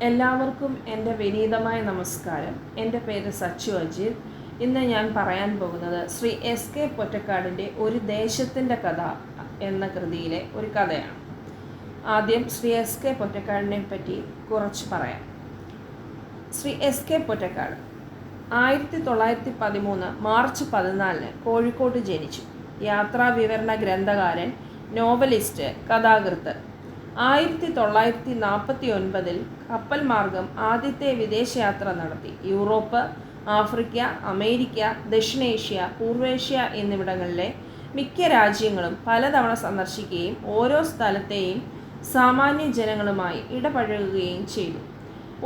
എല്ലാവർക്കും എൻ്റെ വിനീതമായ നമസ്കാരം. എൻ്റെ പേര് സച്ചു അജിത്. ഇന്ന് ഞാൻ പറയാൻ പോകുന്നത് ശ്രീ എസ് കെ പൊറ്റക്കാടിൻ്റെ ഒരു ദേശത്തിൻ്റെ കഥ എന്ന കൃതിയിലെ ഒരു കഥയാണ്. ആദ്യം ശ്രീ എസ് കെ പൊറ്റക്കാടിനെ പറ്റി കുറച്ച് പറയാം. Shri S K Pottekkatt 1913 March 14 കോഴിക്കോട്ട് ജനിച്ചു. യാത്രാവിവരണ ഗ്രന്ഥകാരൻ, നോവലിസ്റ്റ്, കഥാകൃത്ത്. 1949 കപ്പൽ മാർഗം ആദ്യത്തെ വിദേശയാത്ര നടത്തി. യൂറോപ്പ്, ആഫ്രിക്ക, അമേരിക്ക, ദക്ഷിണേഷ്യ, പൂർവേഷ്യ എന്നിവിടങ്ങളിലെ മിക്ക രാജ്യങ്ങളും പലതവണ സന്ദർശിക്കുകയും ഓരോ സ്ഥലത്തെയും സാമാന്യ ജനങ്ങളുമായി ഇടപഴകുകയും ചെയ്തു.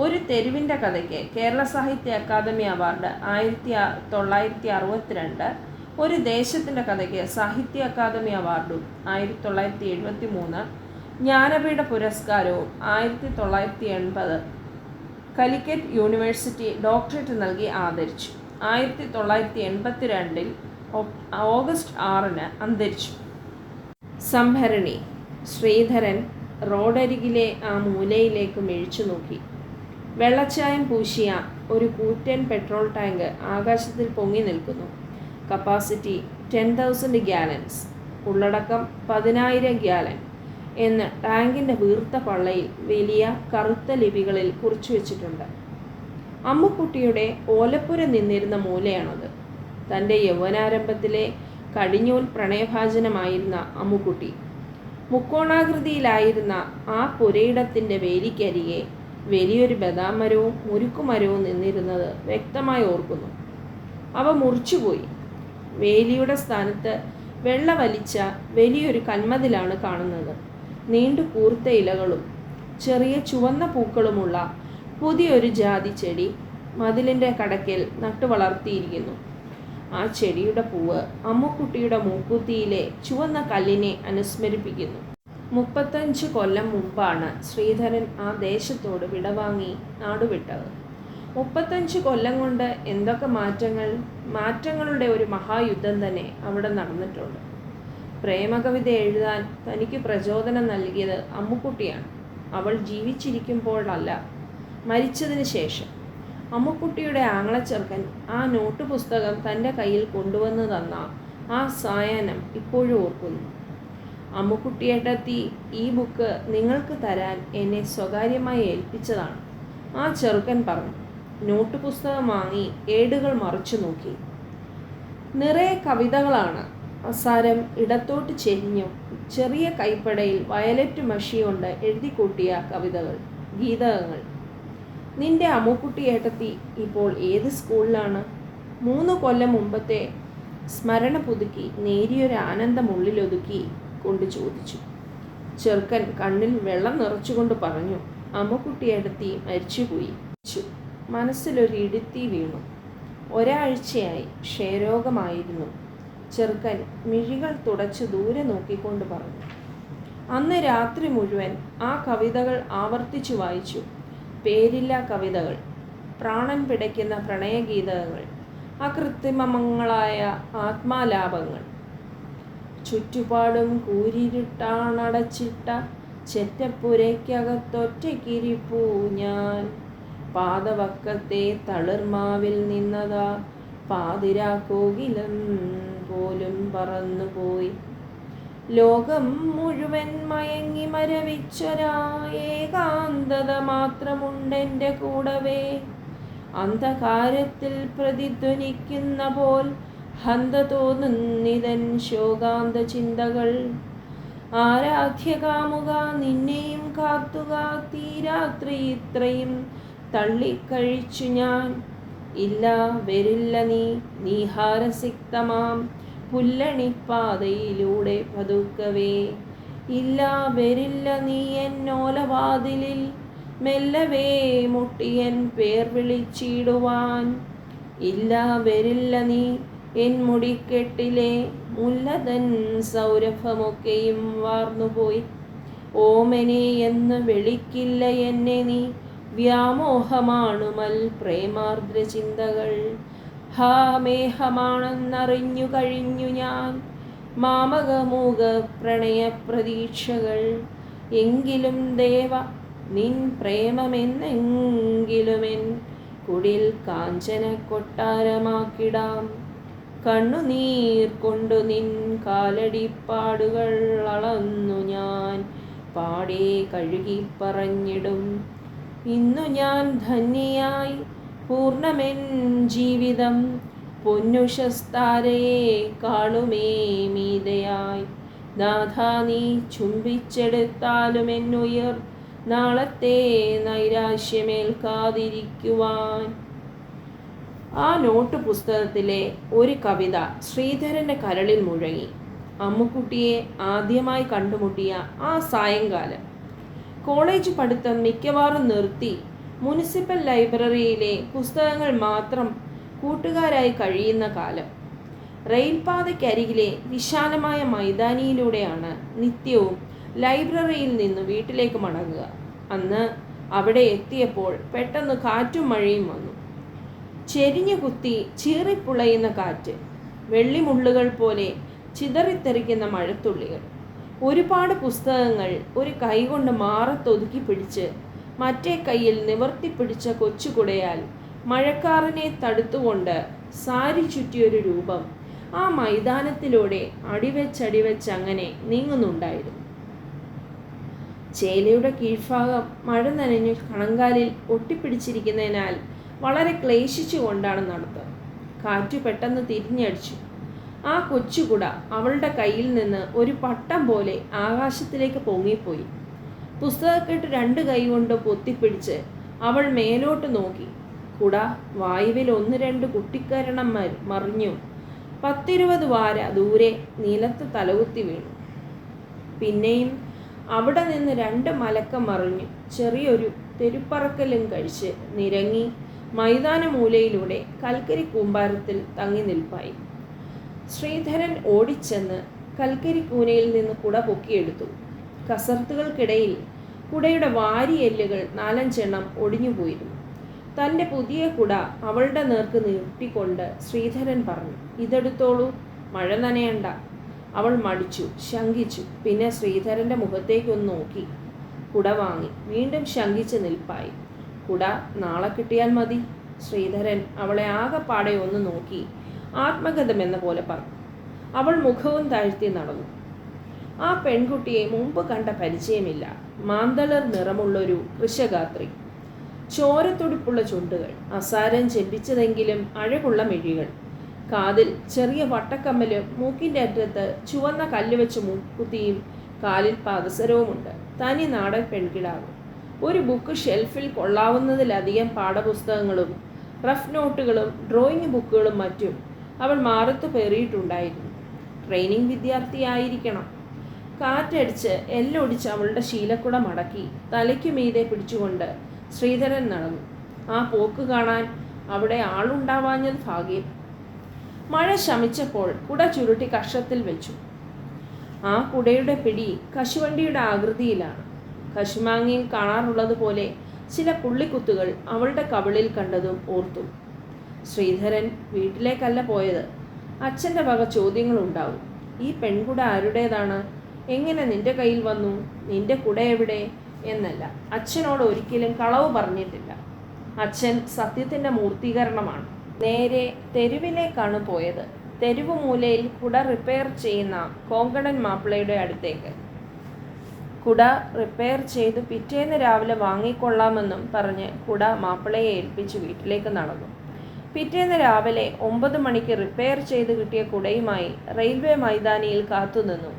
ഒരു തെരുവിൻ്റെ കഥയ്ക്ക് കേരള സാഹിത്യ അക്കാദമി അവാർഡ് 1962, ഒരു ദേശത്തിൻ്റെ കഥയ്ക്ക് സാഹിത്യ അക്കാദമി അവാർഡും 1973, ജ്ഞാനപീഠ പുരസ്കാരവും 1980, കാലിക്കറ്റ് യൂണിവേഴ്സിറ്റി ഡോക്ടറേറ്റ് നൽകി ആദരിച്ചു. 1982 ഓഗസ്റ്റ് 6 അന്തരിച്ചു. സംഭരണി. ശ്രീധരൻ റോഡരികിലെ ആ മൂലയിലേക്ക് മിഴിച്ചു നോക്കി. വെള്ളച്ചായം പൂശിയ ഒരു കൂറ്റൻ പെട്രോൾ ടാങ്ക് ആകാശത്തിൽ പൊങ്ങി നിൽക്കുന്നു. കപ്പാസിറ്റി 10,000 ഗാലൻസ്, ഉള്ളടക്കം 10,000 ഗാലൻ എന്ന് ടാങ്കിൻ്റെ വീർത്ത പള്ളയിൽ വലിയ കറുത്ത ലിപികളിൽ കുറിച്ചു വച്ചിട്ടുണ്ട്. അമ്മുക്കുട്ടിയുടെ ഓലപ്പുര നിന്നിരുന്ന മൂലയാണത്. തൻ്റെ യൗവനാരംഭത്തിലെ കടിഞ്ഞൂൽ പ്രണയഭാജനമായിരുന്ന അമ്മുക്കുട്ടി മുക്കോണാകൃതിയിലായിരുന്ന ആ പുരയിടത്തിൻ്റെ വേലിക്കരികെ വലിയൊരു ബദാം മരവും മുരുക്കുമരവും നിന്നിരുന്നത് വ്യക്തമായി ഓർക്കുന്നു. അവ മുറിച്ചുപോയി. വേലിയുടെ സ്ഥാനത്ത് വെള്ള വലിച്ച വലിയൊരു കന്മതിലാണ് കാണുന്നത്. നീണ്ടു കൂർത്ത ഇലകളും ചെറിയ ചുവന്ന പൂക്കളുമുള്ള പുതിയൊരു ജാതി ചെടി മതിലിൻ്റെ കടക്കൽ നട്ടു വളർത്തിയിരിക്കുന്നു. ആ ചെടിയുടെ പൂവ് അമ്മുക്കുട്ടിയുടെ മൂക്കുത്തിയിലെ ചുവന്ന കല്ലിനെ അനുസ്മരിപ്പിക്കുന്നു. 35 കൊല്ലം മുമ്പാണ് ശ്രീധരൻ ആ ദേശത്തോട് വിടവാങ്ങി നാടുവിട്ടത്. 35 കൊല്ലം കൊണ്ട് എന്തൊക്കെ മാറ്റങ്ങളുടെ ഒരു മഹായുദ്ധം തന്നെ അവിടെ നടന്നിട്ടുണ്ട്. പ്രേമകവിത എഴുതാൻ തനിക്ക് പ്രചോദനം നൽകിയത് അമ്മുക്കുട്ടിയാണ്. അവൾ ജീവിച്ചിരിക്കുമ്പോഴല്ല, മരിച്ചതിന് ശേഷം. അമ്മുക്കുട്ടിയുടെ ആങ്ങളച്ചെറുക്കൻ ആ നോട്ട് പുസ്തകം തൻ്റെ കയ്യിൽ കൊണ്ടുവന്ന് തന്ന ആ സായാഹ്നം ഇപ്പോഴും ഓർക്കുന്നു. അമ്മുക്കുട്ടിയേട്ടത്തി, ഈ ബുക്ക് നിങ്ങൾക്ക് തരാൻ എന്നെ സ്വകാര്യമായി ഏൽപ്പിച്ചതാണ്, ആ ചെറുക്കൻ പറഞ്ഞു. നോട്ട് പുസ്തകം വാങ്ങി ഏടുകൾ മറിച്ചു നോക്കി. നിറയെ കവിതകളാണ്. അസാരം ഇടത്തോട്ട് ചെരിഞ്ഞു ചെറിയ കൈപ്പടയിൽ വയലറ്റ് മഷി കൊണ്ട് എഴുതിക്കൂട്ടിയ കവിതകൾ, ഗീതകങ്ങൾ. നിന്റെ അമ്മുക്കുട്ടിയേട്ടത്തി ഇപ്പോൾ ഏത് സ്കൂളിലാണ്? 3 കൊല്ലം മുമ്പത്തെ സ്മരണ പുതുക്കി നേരിയൊരു ആനന്ദം ഉള്ളിലൊതുക്കി കൊണ്ട് ചോദിച്ചു. ചെറുക്കൻ കണ്ണിൽ വെള്ളം നിറച്ചുകൊണ്ട് പറഞ്ഞു, അമ്മുക്കുട്ടിയേട്ടത്തി മരിച്ചുപോയി. മനസ്സിലൊരു ഇടുത്തി വീണു. ഒരാഴ്ചയായി ക്ഷയരോഗമായിരുന്നു. ചെറുക്കൻ മിഴികൾ തുടച്ച് ദൂരെ നോക്കിക്കൊണ്ട് പറഞ്ഞു. അന്ന് രാത്രി മുഴുവൻ ആ കവിതകൾ ആവർത്തിച്ചു വായിച്ചു. പേരില്ലാ കവിതകൾ, പ്രാണൻ പിടയ്ക്കുന്ന പ്രണയഗീതകങ്ങൾ, അകൃത്രിമങ്ങളായ ആത്മാലാപങ്ങൾ. ചുറ്റുപാടും കൂരിരുട്ടാണടച്ചിട്ട ചെറ്റപ്പുരയ്ക്കകത്തൊറ്റയ്ക്കിരിപ്പൂ ഞാൻ. പാതവക്കത്തെ തളിർമാവിൽ നിന്നതാ പാതിരാക്കോകിലം പോലും പറന്നുപോയി. ലോകം മുഴുവൻ മയങ്ങി മരവിച്ചൊരാ ഏകാന്തത മാത്രമുണ്ടെൻ്റെ കൂടവേ. അന്ധകാരത്തിൽ പ്രതിധ്വനിക്കുന്ന പോൽ ഹന്ത തോന്നുന്നിതൻ ശോകാന്ത ചിന്തകൾ. ആരാധ്യകാമുക, നിന്നെയും കാത്തുക തീരാത്രി ഇത്രയും തള്ളിക്കഴിച്ചു ഞാൻ. ഇല്ല, വരില്ല നീ നീഹാരസിക്തമാം പുല്ലണിപ്പാതയിലൂടെ പതുക്കവേ. ഇല്ല, വരില്ല നീ എന്നോലവാതിലിൽ മെല്ലവേ മുട്ടിയൻ പേർ വിളിച്ചിടുവാൻ. ഇല്ല, വരില്ല നീ എൻ മുടിക്കെട്ടിലെ മുല്ലതൻ സൗരഭമൊക്കെയും വാർന്നുപോയി. ഓമനെ എന്ന് വിളിക്കില്ല എന്നെ നീ, വ്യാമോഹമാണുമൽ പ്രേമാർദ്ര ചിന്തകൾ. ഹാ, മേഹമാണെന്നറിഞ്ഞു കഴിഞ്ഞു ഞാൻ മാമകമൂക പ്രണയ പ്രതീക്ഷകൾ. എങ്കിലും ദേവ നിൻ പ്രേമമെന്നെങ്കിലുമെൻ കുടിൽ കാഞ്ചന കൊട്ടാരമാക്കിടാം. കണ്ണുനീർ കൊണ്ടു നിൻ കാലടിപ്പാടുകൾ അളന്നു ഞാൻ പാടെ കഴുകി പറഞ്ഞിടും. ഇന്നു ഞാൻ ധന്യയായി പൂർണ്ണമെൻ ജീവിതം പൊന്നുഷസ്താരയെ കാളുമേ മീതയായി. നാഥാ നീ ചുംബിച്ചെടുത്താലും എന്നുയർ നാളത്തെ നൈരാശ്യമേൽക്കാതിരിക്കുവാൻ. ആ നോട്ട് പുസ്തകത്തിലെ ഒരു കവിത ശ്രീധരൻ്റെ കരളിൽ മുഴങ്ങി. അമ്മുക്കുട്ടിയെ ആദ്യമായി കണ്ടുമുട്ടിയ ആ സായങ്കാലം. കോളേജ് പഠിത്തം മിക്കവാറും നിർത്തി മുനിസിപ്പൽ ലൈബ്രറിയിലെ പുസ്തകങ്ങൾ മാത്രം കൂട്ടുകാരായി കഴിയുന്ന കാലം. റെയിൽപാതയ്ക്കരികിലെ വിശാലമായ മൈതാനിയിലൂടെയാണ് നിത്യവും ലൈബ്രറിയിൽ നിന്ന് വീട്ടിലേക്ക് മടങ്ങുക. അന്ന് അവിടെ എത്തിയപ്പോൾ പെട്ടെന്ന് കാറ്റും മഴയും വന്നു. ചെരിഞ്ഞു കുത്തി ചീറിപ്പുളയുന്ന കാറ്റ്, വെള്ളിമുള്ളുകൾ പോലെ ചിതറിത്തെറിക്കുന്ന മഴത്തുള്ളികൾ. ഒരുപാട് പുസ്തകങ്ങൾ ഒരു കൈകൊണ്ട് മാറത്തൊതുക്കി പിടിച്ച് മറ്റേ കൈയിൽ നിവർത്തിപ്പിടിച്ച കൊച്ചുകുടയാൽ മഴക്കാറിനെ തടുത്തുകൊണ്ട് സാരി ചുറ്റിയൊരു രൂപം ആ മൈതാനത്തിലൂടെ അടിവെച്ചങ്ങനെ നീങ്ങുന്നുണ്ടായിരുന്നു. ചേലയുടെ കീഴ്ഭാഗം മഴ നനഞ്ഞു കണങ്കാലിൽ ഒട്ടിപ്പിടിച്ചിരിക്കുന്നതിനാൽ വളരെ ക്ലേശിച്ചുകൊണ്ടാണ് നടത്തം. കാറ്റു പെട്ടെന്ന് തിരിഞ്ഞടിച്ചു. ആ കൊച്ചുകുട അവളുടെ കയ്യിൽ നിന്ന് ഒരു പട്ടം പോലെ ആകാശത്തിലേക്ക് പൊങ്ങിപ്പോയി. പുസ്തകക്കെട്ട് 2 കൈ കൊണ്ട് പൊത്തിപ്പിടിച്ച് അവൾ മേലോട്ട് നോക്കി. കുട വായുവിൽ 1-2 കുട്ടിക്കരണം മറിഞ്ഞു 10-20 വാര ദൂരെ നിലത്ത് തലകുത്തി വീണു. പിന്നെയും അവിടെ നിന്ന് 2 മലക്കം മറിഞ്ഞു ചെറിയൊരു തെരുപ്പറക്കലും കഴിച്ച് നിരങ്ങി മൈതാന മൂലയിലൂടെ കൽക്കരി കൂമ്പാരത്തിൽ തങ്ങി നിൽപ്പായി. ശ്രീധരൻ ഓടിച്ചെന്ന് കൽക്കരി കൂനയിൽ നിന്ന് കുട പൊക്കിയെടുത്തു. കസർത്തുകൾക്കിടയിൽ കുടയുടെ വാരിയെല്ലുകൾ 4-5 എണ്ണം ഒടിഞ്ഞുപോയിരുന്നു. തൻ്റെ പുതിയ കുട അവളുടെ നേർക്ക് നീട്ടിക്കൊണ്ട് ശ്രീധരൻ പറഞ്ഞു, ഇതെടുത്തോളൂ, മഴ നനയണ്ട. അവൾ മടിച്ചു, ശങ്കിച്ചു. പിന്നെ ശ്രീധരൻ്റെ മുഖത്തേക്കൊന്ന് നോക്കി. കുട വാങ്ങി. വീണ്ടും ശങ്കിച്ച് നിൽപ്പായി. കുട നാളെ കിട്ടിയാൽ മതി. ശ്രീധരൻ അവളെ ആകെപ്പാടെ ഒന്ന് നോക്കി ആത്മഗതമെന്ന പോലെ പറഞ്ഞു. അവൾ മുഖവും താഴ്ത്തി നടന്നു. ആ പെൺകുട്ടിയെ മുമ്പ് കണ്ട പരിചയമില്ല. മാന്തളർ നിറമുള്ളൊരു വൃഷഗാത്രി, ചോരത്തുടിപ്പുള്ള ചുണ്ടുകൾ, അസാരം ചെമ്പിച്ചതെങ്കിലും അഴകുള്ള മിഴികൾ, കാതിൽ ചെറിയ വട്ടക്കമ്മലും മൂക്കിൻ്റെ അറ്റത്ത് ചുവന്ന കല്ല് വെച്ച് മൂക്കുത്തിയും കാലിൽ പാദസരവുമുണ്ട്. തനി നാടൻ പെൺകിടാവ്. ഒരു ബുക്ക് ഷെൽഫിൽ കൊള്ളാവുന്നതിലധികം പാഠപുസ്തകങ്ങളും റഫ് നോട്ടുകളും ഡ്രോയിങ് ബുക്കുകളും മറ്റും അവൾ മാറത്ത് പേറിയിട്ടുണ്ടായിരുന്നു. ട്രെയിനിങ് വിദ്യാർത്ഥിയായിരിക്കണം. കാറ്റടിച്ച് എല്ലൊടിച്ച് അവളുടെ ശീലക്കുട മടക്കി തലയ്ക്കു മീതെ പിടിച്ചുകൊണ്ട് ശ്രീധരൻ നടന്നു. ആ പോക്ക് കാണാൻ അവിടെ ആളുണ്ടാവാഞ്ഞത് ഭാഗ്യം. മഴ ശമിച്ചപ്പോൾ കുട ചുരുട്ടി കക്ഷത്തിൽ വെച്ചു. ആ കുടയുടെ പിടി കശുവണ്ടിയുടെ ആകൃതിയിലാണ്. കശുമാങ്ങയിൽ കാണാറുള്ളതുപോലെ ചില പുള്ളിക്കുത്തുകൾ അവളുടെ കവിളിൽ കണ്ടതും ഓർത്തു. ശ്രീധരൻ വീട്ടിലേക്കല്ല പോയത്. അച്ഛൻ്റെ വക ചോദ്യങ്ങളുണ്ടാവും. ഈ പെൺകുട ആരുടേതാണ്? എങ്ങനെ നിന്റെ കയ്യിൽ വന്നു? നിന്റെ കുട എവിടെ എന്നല്ല. അച്ഛനോട് ഒരിക്കലും കളവ് പറഞ്ഞിട്ടില്ല. അച്ഛൻ സത്യത്തിൻ്റെ മൂർത്തീകരണമാണ്. നേരെ തെരുവിലേക്കാണ് പോയത്. തെരുവ് മൂലയിൽ കുട റിപ്പയർ ചെയ്യുന്ന കോങ്കണൻ മാപ്പിളയുടെ അടുത്തേക്ക്. കുട റിപ്പയർ ചെയ്ത് പിറ്റേന്ന് രാവിലെ വാങ്ങിക്കൊള്ളാമെന്നും പറഞ്ഞ് കുട മാപ്പിളയെ ഏൽപ്പിച്ച് വീട്ടിലേക്ക് നടന്നു. പിറ്റേന്ന് രാവിലെ 9 മണിക്ക് റിപ്പയർ ചെയ്ത് കിട്ടിയ കുടയുമായി റെയിൽവേ മൈതാനിയിൽ കാത്തുനിന്നു.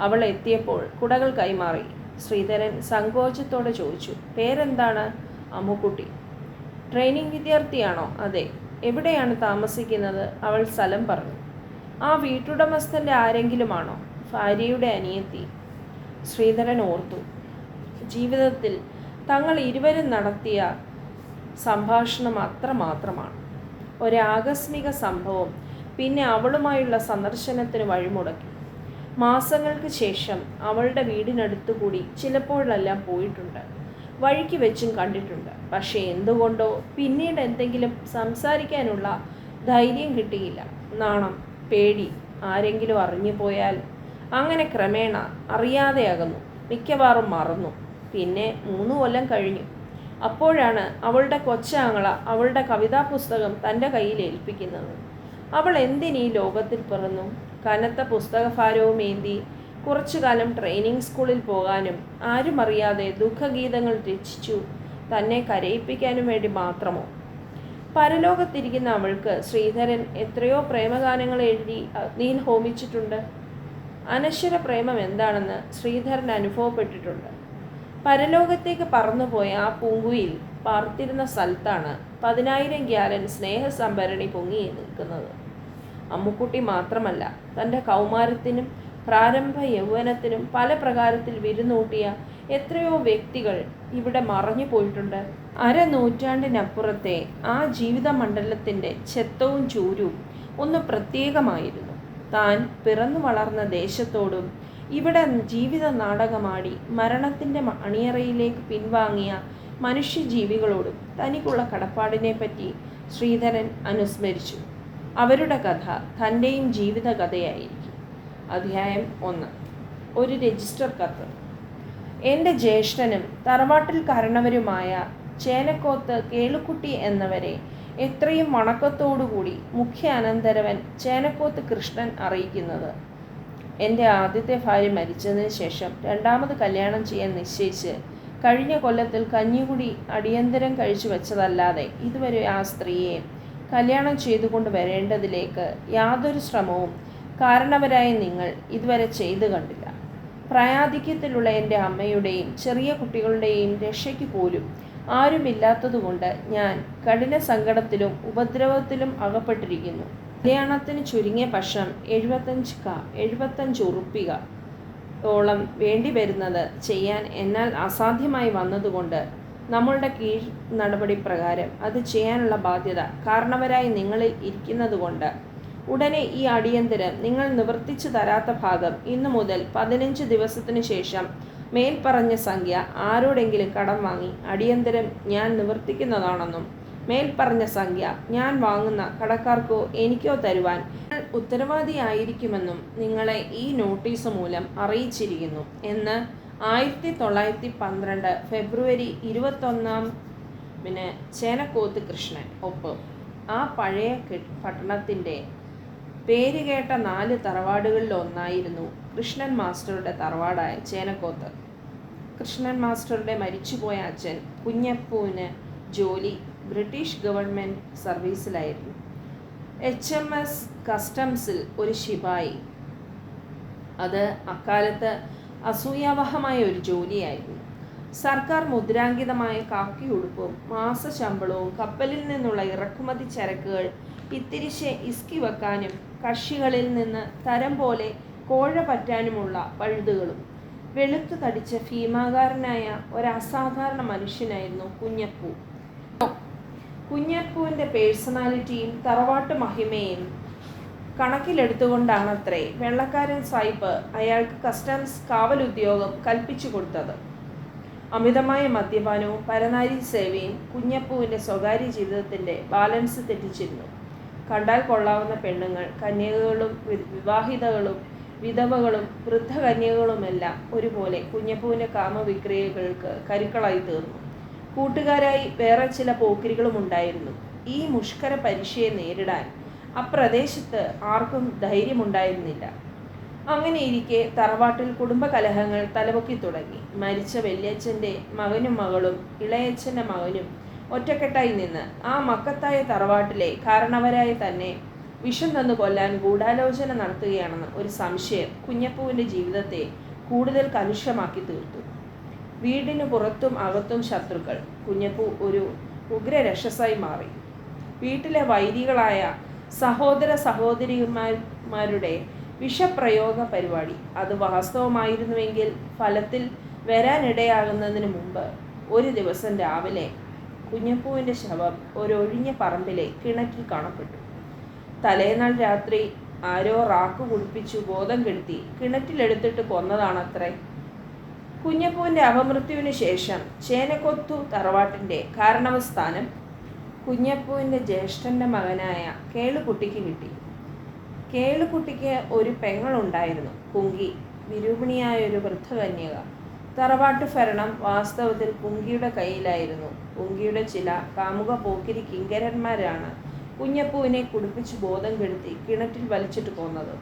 അവൾ എത്തിയപ്പോൾ കുടകൾ കൈമാറി. ശ്രീധരൻ സങ്കോചത്തോടെ ചോദിച്ചു, പേരെന്താണ്? അമ്മുക്കുട്ടി. ട്രെയിനിങ് വിദ്യാർത്ഥിയാണോ? അതെ. എവിടെയാണ് താമസിക്കുന്നത്? അവൾ സ്ഥലം പറഞ്ഞു. ആ വീട്ടുടമസ്ഥൻ്റെ ആരെങ്കിലുമാണോ? ഭാര്യയുടെ അനിയത്തി. ശ്രീധരൻ ഓർത്തു. ജീവിതത്തിൽ തങ്ങൾ ഇരുവരും നടത്തിയ സംഭാഷണം അത്രമാത്രമാണ്. ഒരാകസ്മിക സംഭവം പിന്നെ അവളുമായുള്ള സന്ദർശനത്തിന് വഴിമുടക്കി. മാസങ്ങൾക്ക് ശേഷം അവളുടെ വീടിനടുത്തു കൂടി ചിലപ്പോഴെല്ലാം പോയിട്ടുണ്ട്. വഴിക്ക് വെച്ചും കണ്ടിട്ടുണ്ട്. പക്ഷേ എന്തുകൊണ്ടോ പിന്നീട് എന്തെങ്കിലും സംസാരിക്കാനുള്ള ധൈര്യം കിട്ടിയില്ല. നാണം, പേടി, ആരെങ്കിലും അറിഞ്ഞു പോയാൽ. അങ്ങനെ ക്രമേണ അറിയാതെ അകന്നു. മിക്കവാറും മറന്നു. പിന്നെ 3 കൊല്ലം കഴിഞ്ഞു. അപ്പോഴാണ് അവളുടെ കൊച്ചാങ്ങള അവളുടെ കവിതാ പുസ്തകം തൻ്റെ കയ്യിൽ ഏൽപ്പിക്കുന്നത്. അവൾ എന്തിനീ ലോകത്തിൽ പിറന്നു? കനത്ത പുസ്തകഭാരവും ഏന്തി കുറച്ചു കാലം ട്രെയിനിങ് സ്കൂളിൽ പോകാനും ആരും അറിയാതെ ദുഃഖഗീതങ്ങൾ രചിച്ചു തന്നെ കരയിപ്പിക്കാനും വേണ്ടി മാത്രമോ? പരലോകത്തിരിക്കുന്ന അവൾക്ക് ശ്രീധരൻ എത്രയോ പ്രേമഗാനങ്ങൾ എഴുതി അഗ്നിയിൽ ഹോമിച്ചിട്ടുണ്ട്. അനശ്വര പ്രേമം എന്താണെന്ന് ശ്രീധരൻ അനുഭവപ്പെട്ടിട്ടുണ്ട്. പരലോകത്തേക്ക് പറന്നുപോയ ആ പൂങ്കുയിൽ പാർത്തിരുന്ന സ്ഥലത്താണ് 10,000 ഗ്യാലൻ സ്നേഹസംഭരണി പൊങ്ങി നിൽക്കുന്നത്. അമ്മുക്കുട്ടി മാത്രമല്ല, തൻ്റെ കൗമാരത്തിനും പ്രാരംഭ യൗവനത്തിനും പല പ്രകാരത്തിൽ വിരുന്നൂട്ടിയ എത്രയോ വ്യക്തികൾ ഇവിടെ മറഞ്ഞു പോയിട്ടുണ്ട്. അരനൂറ്റാണ്ടിനപ്പുറത്തെ ആ ജീവിതമണ്ഡലത്തിൻ്റെ ചെത്തവും ചൂരും ഒന്ന് പ്രത്യേകമായിരുന്നു. താൻ പിറന്നു വളർന്ന ദേശത്തോടും ഇവിടെ ജീവിത നാടകമാടി മരണത്തിൻ്റെ അണിയറയിലേക്ക് പിൻവാങ്ങിയ മനുഷ്യജീവികളോടും തനിക്കുള്ള കടപ്പാടിനെപ്പറ്റി ശ്രീധരൻ അനുസ്മരിച്ചു. അവരുടെ കഥ തൻ്റെയും ജീവിത കഥയായിരിക്കും. അധ്യായം 1. ഒരു രജിസ്റ്റർ കത്ത്. എൻ്റെ ജ്യേഷ്ഠനും തറവാട്ടിൽ കാരണവരുമായ ചേനക്കോത്ത് കേളുക്കുട്ടി എന്നവരെ എത്രയും വണക്കത്തോടുകൂടി മുഖ്യ അനന്തരവൻ ചേനക്കോത്ത് കൃഷ്ണൻ അറിയിക്കുന്നത്. എൻ്റെ ആദ്യത്തെ ഭാര്യ മരിച്ചതിന് ശേഷം രണ്ടാമത് കല്യാണം ചെയ്യാൻ നിശ്ചയിച്ച് കഴിഞ്ഞ കൊല്ലത്തിൽ കഞ്ഞികുടി അടിയന്തരം കഴിച്ചു വെച്ചതല്ലാതെ ഇതുവരെ ആ സ്ത്രീയെ കല്യാണം ചെയ്തുകൊണ്ട് വരേണ്ടതിലേക്ക് യാതൊരു ശ്രമവും കാരണവരായ നിങ്ങൾ ഇതുവരെ ചെയ്തു കണ്ടില്ല. പ്രായാധിക്യത്തിലുള്ള എൻ്റെ അമ്മയുടെയും ചെറിയ കുട്ടികളുടെയും രക്ഷയ്ക്ക് പോലും ആരുമില്ലാത്തതുകൊണ്ട് ഞാൻ കഠിന സങ്കടത്തിലും ഉപദ്രവത്തിലും അകപ്പെട്ടിരിക്കുന്നു. കല്യാണത്തിന് ചുരുങ്ങിയ പക്ഷം 75 ഉറുപ്പിക ഓളം വേണ്ടി വരുന്നത് ചെയ്യാൻ എന്നാൽ അസാധ്യമായി വന്നതുകൊണ്ട് നമ്മളുടെ കീഴ് നടപടി പ്രകാരം അത് ചെയ്യാനുള്ള ബാധ്യത കാരണവരായി നിങ്ങളിൽ ഇരിക്കുന്നതുകൊണ്ട് ഉടനെ ഈ അടിയന്തരം നിങ്ങൾ നിവർത്തിച്ചു തരാത്ത ഭാഗം ഇന്നു മുതൽ 15 ദിവസത്തിനു ശേഷം മേൽപ്പറഞ്ഞ സംഖ്യ ആരോടെങ്കിലും കടം വാങ്ങി അടിയന്തരം ഞാൻ നിവർത്തിക്കുന്നതാണെന്നും മേൽപ്പറഞ്ഞ സംഖ്യ ഞാൻ വാങ്ങുന്ന കടക്കാർക്കോ എനിക്കോ തരുവാൻ ഉത്തരവാദിയായിരിക്കുമെന്നും നിങ്ങളെ ഈ നോട്ടീസ് മൂലം അറിയിച്ചിരിക്കുന്നു എന്ന് 1912 ഫെബ്രുവരി 21 ചേനക്കോത്ത് കൃഷ്ണൻ. ഒപ്പം ആ പഴയ പട്ടണത്തിൻ്റെ പേരുകേട്ട 4 തറവാടുകളിലൊന്നായിരുന്നു കൃഷ്ണൻ മാസ്റ്ററുടെ തറവാടായ ചേനക്കോത്ത്. കൃഷ്ണൻ മാസ്റ്ററുടെ മരിച്ചുപോയ അച്ഛൻ കുഞ്ഞപ്പൂവിന് ജോലി ബ്രിട്ടീഷ് ഗവൺമെൻറ് സർവീസിലായിരുന്നു. HMS കസ്റ്റംസിൽ ഒരു ശിപായി. അത് അക്കാലത്ത് അസൂയാവഹമായ ഒരു ജോലിയായിരുന്നു. സർക്കാർ മുദ്രാങ്കിതമായ കാക്കി ഉടുപ്പും മാസശമ്പളവും കപ്പലിൽ നിന്നുള്ള ഇറക്കുമതി ചരക്കുകൾ ഇത്തിരിശെ ഇസ്കി വെക്കാനും കക്ഷികളിൽ നിന്ന് തരം പോലെ കോഴ പറ്റാനുമുള്ള പഴുതുകളും. വെളുത്തു തടിച്ച ഭീമാകാരനായ ഒരസാധാരണ മനുഷ്യനായിരുന്നു കുഞ്ഞപ്പൂ. കുഞ്ഞപ്പൂവിൻ്റെ പേഴ്സണാലിറ്റിയും തറവാട്ട് മഹിമയും കണക്കിലെടുത്തുകൊണ്ടാണത്രേ വെള്ളക്കാരൻ സായിപ്പ് അയാൾക്ക് കസ്റ്റംസ് കാവലുദ്യോഗം കൽപ്പിച്ചു കൊടുത്തത്. അമിതമായ മദ്യപാനവും പരനാരി സേവയും കുഞ്ഞപ്പൂവിൻ്റെ സ്വകാര്യ ജീവിതത്തിൻ്റെ ബാലൻസ് തെറ്റിച്ചിരുന്നു. കണ്ടാൽ കൊള്ളാവുന്ന പെണ്ണുങ്ങൾ, കന്യകകളും വിവാഹിതകളും വിധവകളും വൃദ്ധകന്യകകളുമെല്ലാം ഒരുപോലെ കുഞ്ഞപ്പൂവിൻ്റെ കാമവിക്രിയകൾക്ക് കരുക്കളായി തീർന്നു. കൂട്ടുകാരായി വേറെ ചില പോക്കിരികളും ഉണ്ടായിരുന്നു. ഈ മുഷ്കര പരീക്ഷയെ നേരിടാൻ അപ്രദേശത്ത് ആർക്കും ധൈര്യമുണ്ടായിരുന്നില്ല. അങ്ങനെയിരിക്കെ തറവാട്ടിൽ കുടുംബകലഹങ്ങൾ തലപൊക്കി തുടങ്ങി. മരിച്ച വല്യച്ഛൻ്റെ മകനും മകളും ഇളയച്ഛൻ്റെ മകനും ഒറ്റക്കെട്ടായി നിന്ന് ആ മക്കത്തായ തറവാട്ടിലെ കാരണവരായി തന്നെ വിഷം തന്നു കൊല്ലാൻ ഗൂഢാലോചന നടത്തുകയാണെന്ന് ഒരു സംശയം കുഞ്ഞപ്പൂവിൻ്റെ ജീവിതത്തെ കൂടുതൽ കലുഷമാക്കി തീർത്തു. വീടിന് പുറത്തും അകത്തും ശത്രുക്കൾ. കുഞ്ഞപ്പൂ ഒരു ഉഗ്രരക്ഷസായി മാറി. വീട്ടിലെ വൈരികളായ സഹോദര സഹോദരിമാരുടെ വിഷപ്രയോഗ പരിപാടി അത് വാസ്തവമായിരുന്നുവെങ്കിൽ ഫലത്തിൽ വരാനിടയാകുന്നതിന് മുമ്പ് ഒരു ദിവസം രാവിലെ കുഞ്ഞപ്പൂവിൻ്റെ ശവം ഒരൊഴിഞ്ഞ പറമ്പിലെ കിണറ്റിൽ കാണപ്പെട്ടു. തലേനാൾ രാത്രി ആരോ റാക്ക് കുടിപ്പിച്ചു ബോധം കെടുത്തി കിണറ്റിലെടുത്തിട്ട് കൊന്നതാണത്രേ. കുഞ്ഞപ്പൂവിൻ്റെ അപമൃത്യുവിന് ശേഷം ചേനക്കൊത്തു തറവാട്ടിൻ്റെ കാരണവസ്ഥാനം കുഞ്ഞപ്പൂവിൻ്റെ ജ്യേഷ്ഠൻ്റെ മകനായ കേളുക്കുട്ടിക്ക് കിട്ടി. കേളുക്കുട്ടിക്ക് ഒരു പെങ്ങളുണ്ടായിരുന്നു, കുങ്കി, വിരൂപിണിയായൊരു വൃദ്ധകന്യക. തറവാട്ട് ഭരണം വാസ്തവത്തിൽ കുങ്കിയുടെ കയ്യിലായിരുന്നു. കുങ്കിയുടെ ചില കാമുക പോക്കിരി കിങ്കരന്മാരാണ് കുഞ്ഞപ്പൂവിനെ കുടിപ്പിച്ച് ബോധം കെടുത്തി കിണറ്റിൽ വലിച്ചിട്ട് പോന്നത്.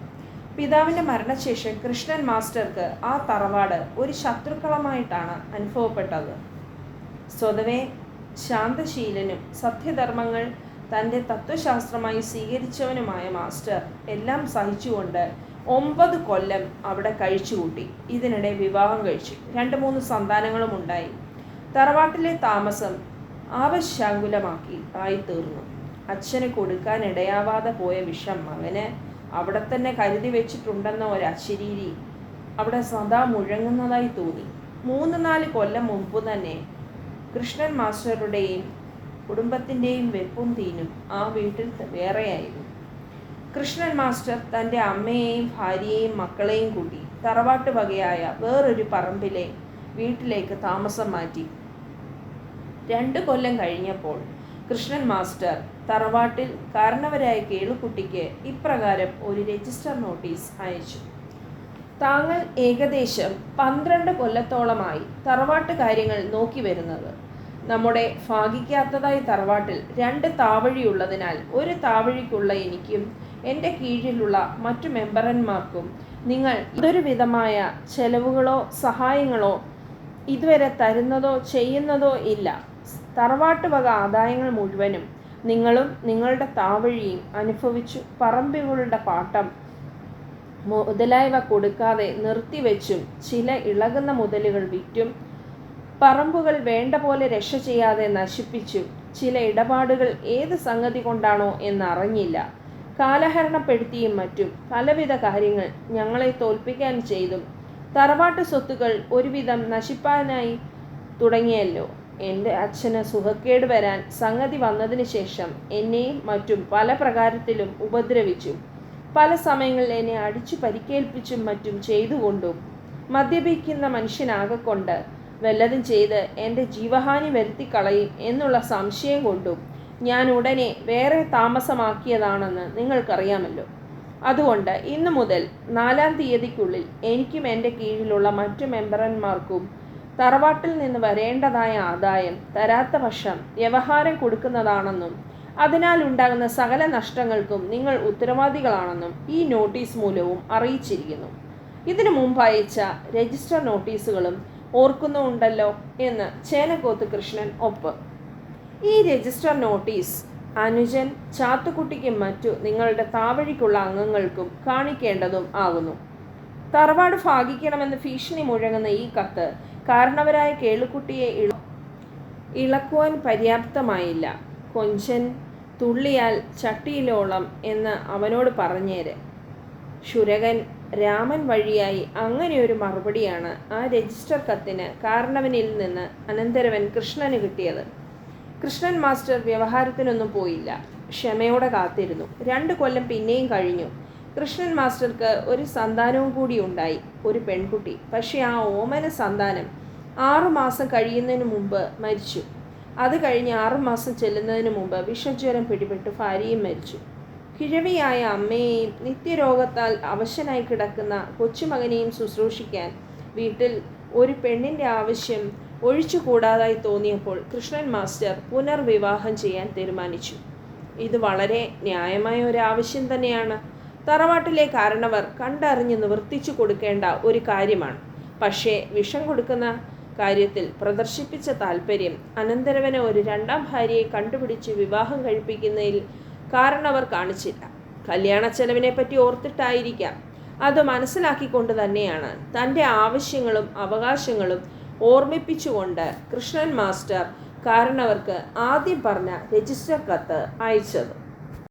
പിതാവിൻ്റെ മരണശേഷം കൃഷ്ണൻ മാസ്റ്റർക്ക് ആ തറവാട് ഒരു ശത്രുക്കളമായിട്ടാണ് അനുഭവപ്പെട്ടത്. സ്വതവേ ശാന്തശീലനും സത്യധർമ്മങ്ങൾ തൻ്റെ തത്വശാസ്ത്രമായി സ്വീകരിച്ചവനുമായ മാസ്റ്റർ എല്ലാം സഹിച്ചുകൊണ്ട് 9 കൊല്ലം അവിടെ കഴിച്ചുകൂട്ടി. ഇതിനിടെ വിവാഹം കഴിച്ചു. 2-3 സന്താനങ്ങളും ഉണ്ടായി. തറവാട്ടിലെ താമസം ആവശ്യാങ്കുലമായിത്തീർന്നു. അച്ഛന് കൊടുക്കാനിടയാവാതെ പോയ വിഷം മകന് അവിടെ തന്നെ കരുതി വെച്ചിട്ടുണ്ടെന്ന ഒരു അശരീരി അവിടെ സദാ മുഴങ്ങുന്നതായി തോന്നി. 3-4 കൊല്ലം മുമ്പ് തന്നെ കൃഷ്ണൻ മാസ്റ്ററുടെയും കുടുംബത്തിൻ്റെയും വെപ്പും തീനും ആ വീട്ടിൽ വേറെയായിരുന്നു. കൃഷ്ണൻ മാസ്റ്റർ തൻ്റെ അമ്മയെയും ഭാര്യയെയും മക്കളെയും കൂട്ടി തറവാട്ട് വകയായ വേറൊരു പറമ്പിലെ വീട്ടിലേക്ക് താമസം മാറ്റി. 2 കൊല്ലം കഴിഞ്ഞപ്പോൾ കൃഷ്ണൻ മാസ്റ്റർ തറവാട്ടിൽ കാരണവരായ കേളുക്കുട്ടിക്ക് ഇപ്രകാരം ഒരു രജിസ്റ്റർ നോട്ടീസ് അയച്ചു. താങ്കൾ ഏകദേശം 12 കൊല്ലത്തോളമായി തറവാട്ട് കാര്യങ്ങൾ നോക്കി വരുന്നത്. നമ്മുടെ ഭാഗിക്കാത്തതായി തറവാട്ടിൽ 2 താവഴിയുള്ളതിനാൽ ഒരു താവഴിക്കുള്ള എനിക്കും എൻ്റെ കീഴിലുള്ള മറ്റു മെമ്പർമാർക്കും നിങ്ങൾ ഇതൊരു വിധമായ ചെലവുകളോ സഹായങ്ങളോ ഇതുവരെ തരുന്നതോ ചെയ്യുന്നതോ ഇല്ല. തറവാട്ട് വക ആദായങ്ങൾ മുഴുവനും നിങ്ങളും നിങ്ങളുടെ താവഴിയും അനുഭവിച്ചു പറമ്പുകളുടെ പാട്ടം മുതലായവ കൊടുക്കാതെ നിർത്തിവെച്ചും ചില ഇളകുന്ന മുതലുകൾ വിറ്റും പറമ്പുകൾ വേണ്ട പോലെ രക്ഷ ചെയ്യാതെ നശിപ്പിച്ചും ചില ഇടപാടുകൾ ഏത് സംഗതി കൊണ്ടാണോ എന്നറിഞ്ഞില്ല കാലഹരണപ്പെടുത്തിയും മറ്റും പലവിധ കാര്യങ്ങൾ ഞങ്ങളെ തോൽപ്പിക്കാൻ ചെയ്തും തറവാട്ട് സ്വത്തുക്കൾ ഒരുവിധം നശിപ്പാനായി തുടങ്ങിയല്ലോ. എൻ്റെ അച്ഛന് സുഖക്കേട് വരാൻ സംഗതി വന്നതിന് ശേഷം എന്നെയും മറ്റും പല പ്രകാരത്തിലും ഉപദ്രവിച്ചും പല സമയങ്ങളിൽ എന്നെ അടിച്ചു പരിക്കേൽപ്പിച്ചും മറ്റും ചെയ്തുകൊണ്ടും മദ്യപിക്കുന്ന മനുഷ്യനാകൊണ്ട് വല്ലതും ചെയ്ത് എൻ്റെ ജീവഹാനി വരുത്തിക്കളയും എന്നുള്ള സംശയം കൊണ്ടും ഞാൻ ഉടനെ വേറെ താമസമാക്കിയതാണെന്ന് നിങ്ങൾക്കറിയാമല്ലോ. അതുകൊണ്ട് ഇന്നു മുതൽ 4-ാം തീയതിക്കുള്ളിൽ എനിക്കും എൻ്റെ കീഴിലുള്ള മറ്റു മെമ്പർമാർക്കും തറവാട്ടിൽ നിന്ന് വരേണ്ടതായ ആദായം തരാത്ത പക്ഷം വ്യവഹാരം കൊടുക്കുന്നതാണെന്നും അതിനാൽ ഉണ്ടാകുന്ന സകല നഷ്ടങ്ങൾക്കും നിങ്ങൾ ഉത്തരവാദികളാണെന്നും ഈ നോട്ടീസ് മൂലവും അറിയിച്ചിരിക്കുന്നു. ഇതിനു മുമ്പ് അയച്ച രജിസ്റ്റർ നോട്ടീസുകളും ഓർക്കുന്നുണ്ടല്ലോ എന്ന് ചേനക്കോത്ത് കൃഷ്ണൻ ഒപ്പ്. ഈ രജിസ്റ്റർ നോട്ടീസ് അനുജൻ ചാത്തുക്കുട്ടിക്കും മറ്റു നിങ്ങളുടെ താവഴിക്കുള്ള അംഗങ്ങൾക്കും കാണിക്കേണ്ടതും ആകുന്നു. തറവാട് ഭാഗിക്കണമെന്ന് ഭീഷണി മുഴങ്ങുന്ന ഈ കത്ത് കാരണവരായ കേളുക്കുട്ടിയെ ഇളക്കുവാൻ പര്യാപ്തമായില്ല. കൊഞ്ചൻ തുള്ളിയാൽ ചട്ടിയിലോളം എന്ന് അവനോട് പറഞ്ഞേര്. ശുരകൻ രാമൻ വഴിയായി അങ്ങനെയൊരു മറുപടിയാണ് ആ രജിസ്റ്റർ കത്തിന് കാരണവനിൽ നിന്ന് അനന്തരവൻ കൃഷ്ണന് കിട്ടിയത്. കൃഷ്ണൻ മാസ്റ്റർ വ്യവഹാരത്തിനൊന്നും പോയില്ല. ക്ഷമയോടെ കാത്തിരുന്നു. 2 കൊല്ലം പിന്നെയും കഴിഞ്ഞു. കൃഷ്ണൻ മാസ്റ്റർക്ക് ഒരു സന്താനവും കൂടി ഉണ്ടായി, ഒരു പെൺകുട്ടി. പക്ഷേ ആ ഓമന സന്താനം 6 മാസം കഴിയുന്നതിന് മുമ്പ് മരിച്ചു. അത് കഴിഞ്ഞ് 6 മാസം ചെല്ലുന്നതിന് മുമ്പ് വിഷജ്വരം പിടിപെട്ട് ഭാര്യയും മരിച്ചു. കിഴവിയായ അമ്മയെയും നിത്യരോഗത്താൽ അവശനായി കിടക്കുന്ന കൊച്ചുമകനെയും ശുശ്രൂഷിക്കാൻ വീട്ടിൽ ഒരു പെണ്ണിൻ്റെ ആവശ്യം ഒഴിച്ചുകൂടാതായി തോന്നിയപ്പോൾ കൃഷ്ണൻ മാസ്റ്റർ പുനർവിവാഹം ചെയ്യാൻ തീരുമാനിച്ചു. ഇത് വളരെ ന്യായമായ ഒരു ആവശ്യം തന്നെയാണ്. തറവാട്ടിലെ കാരണവർ കണ്ടറിഞ്ഞ് നിവർത്തിച്ചു കൊടുക്കേണ്ട ഒരു കാര്യമാണ്. പക്ഷേ വിഷം കൊടുക്കുന്ന കാര്യത്തിൽ പ്രദർശിപ്പിച്ച താല്പര്യം അനന്തരവന് ഒരു 2ാം ഭാര്യയെ കണ്ടുപിടിച്ച് വിവാഹം കഴിപ്പിക്കുന്നതിൽ കാരണവർ കാണിച്ചില്ല. കല്യാണ ചെലവിനെപ്പറ്റി ഓർത്തിട്ടായിരിക്കാം. അത് മനസ്സിലാക്കിക്കൊണ്ട് തന്നെയാണ് തൻ്റെ ആവശ്യങ്ങളും അവകാശങ്ങളും ഓർമ്മിപ്പിച്ചുകൊണ്ട് കൃഷ്ണൻ മാസ്റ്റർ കാരണവർക്ക് ആദ്യം പറഞ്ഞ രജിസ്റ്റർ കത്ത് അയച്ചത്.